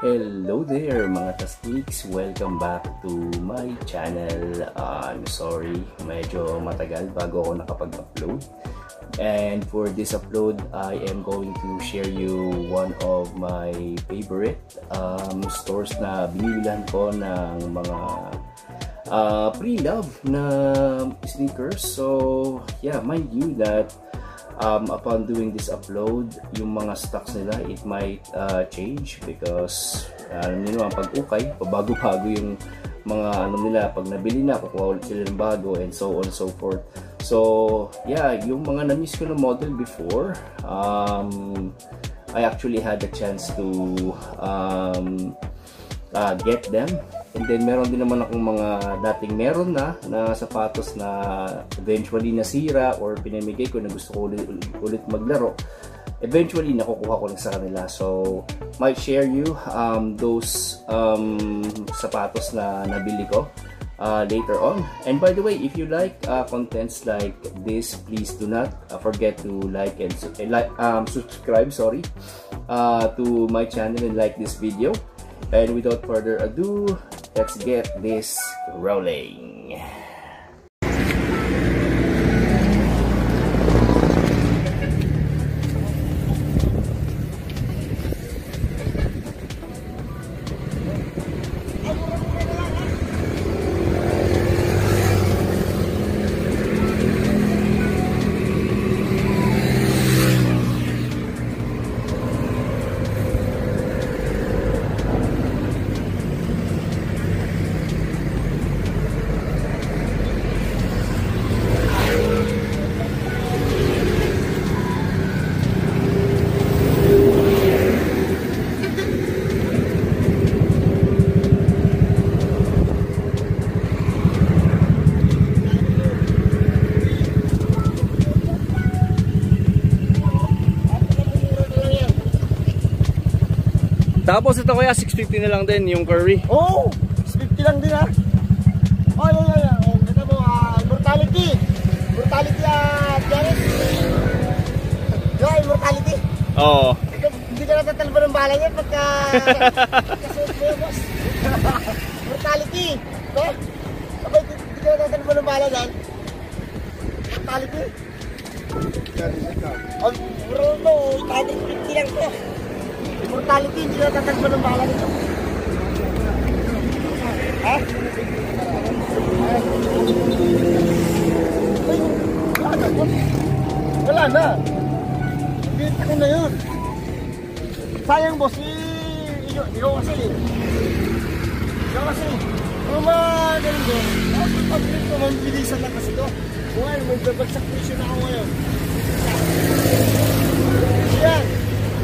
Hello there mga tasniks! Welcome back to my channel. I'm sorry, medyo matagal bago ako nakapag-upload. And for this upload, I am going to share you one of my favorite stores na binibilan ko ng mga pre-love na sneakers. So yeah, mind you that upon doing this upload, yung mga stocks nila, it might change because alam niyo naman, pag ukay, pabago-bago yung mga ano nila. Pag nabili na, kukuha ulit sila ng bago and so on and so forth. So yeah, yung mga na-miss ko na model before, I actually had the chance to get them. And then meron din naman akong mga dating meron na sapatos na eventually nasira or pinamigay ko na gusto ko ulit maglaro. Eventually nakukuha ko lang sa kanila. So might share you those sapatos na nabili ko later on. And by the way, if you like contents like this, please do not forget to like and subscribe to my channel and like this video. And without further ado, let's get this rolling. Tapos ito kaya 650 na lang din yung curry. Oh, 650 lang din ha. Oh, yeah. Oh, kita mo, immortality. Immortality Janet. Immortality. Oo. Hindi ka natatalba ng bala niya pagka suot mo yung boss. Immortality. No? Sabay, hindi ka natatalba ng bala dyan. Immortality. Oh, bro, no, 150 lang to. Immortality, hindi na tatagpo ng bala nito. Ha? Wala na. Binita ko na yun. Sayang boss, ikaw kasi. Kung ganun doon, pag-print ko, mambilisan na kasi ito. Ngayon, magbabagsak presyo na ako ngayon. Yan.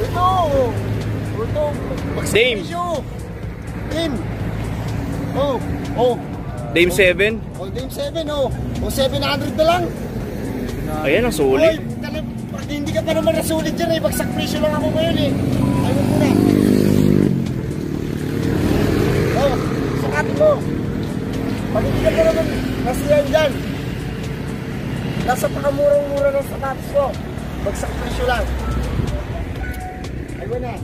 Ito. Dame. Dame. Oh. Dame 7. Oh, Dame 7 oh. O 700 na lang. Ayan ang sulit. Pag hindi ka pa naman nasulit dyan eh, bagsak presyo lang ako ngayon eh. Ayaw mo na. Oh, sakatin mo. Pag hindi ka pa naman nasiyan dyan, nasa pakamurang-mura ng sakatis ko. Bagsak presyo lang. Ayaw na.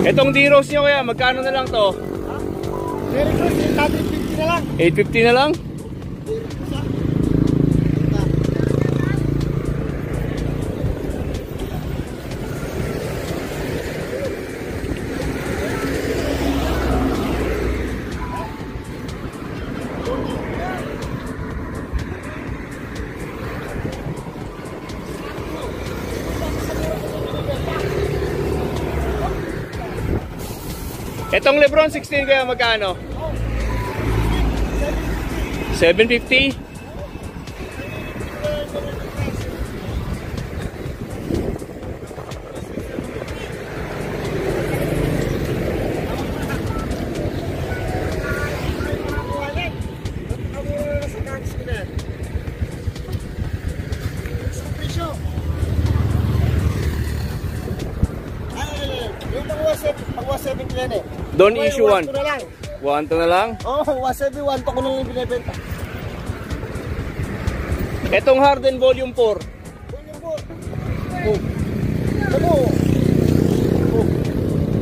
Etong D-Rose nyo kaya, magkano na lang to? Very good, 850 na lang. 850 na lang? Etong Lebron 16 kaya magkano? 750? Yung pang 170 yan eh. Don't issue one. 1 to na lang. Oo, 171 to ko nung binibenta. Etong Harden Volume 4. Volume 4. Oh. Ano? Oh.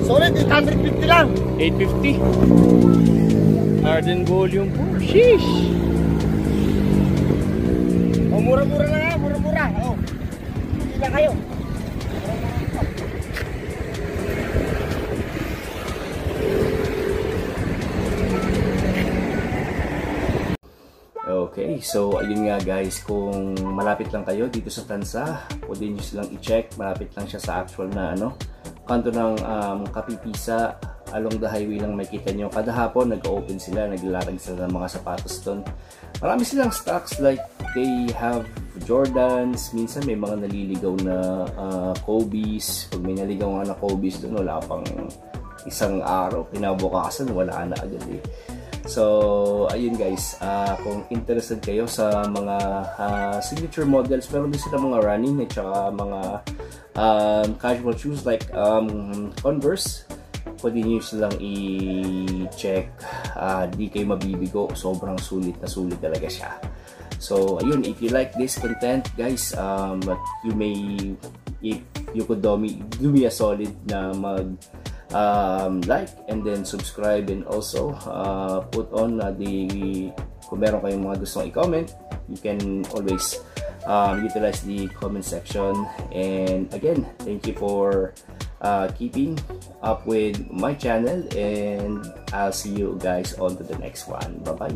Solid, 850 lang. 850. Harden Volume 4. Sheesh. Oh, mura-mura na nga, mura-mura. Oh. Hindi na kayo. Okay, so ayun nga guys, kung malapit lang kayo dito sa Tansa, pwede nyo silang i-check. Malapit lang siya sa actual na kanto ng Kapipisa. Along the highway lang makita nyo. Kada hapon nag-open sila, naglalarag sila ng mga sapatos doon. Marami silang stocks, like they have Jordans, minsan may mga naliligaw na Kobe's. Pag may naligaw nga na Kobe's doon, wala pang isang araw, kinabukasan wala na agad eh. So, ayun guys, kung interested kayo sa mga signature models, meron din sila mga running at saka mga casual shoes like Converse. Pwede nyo silang i-check. Di kayo mabibigo, sobrang sulit na sulit talaga siya. So, ayun, if you like this content guys, you may, if you could do me a solid na like and then subscribe, and also put on kung meron kayong mga gustong i-comment, you can always utilize the comment section. And again, thank you for keeping up with my channel, and I'll see you guys on to the next one. Bye bye.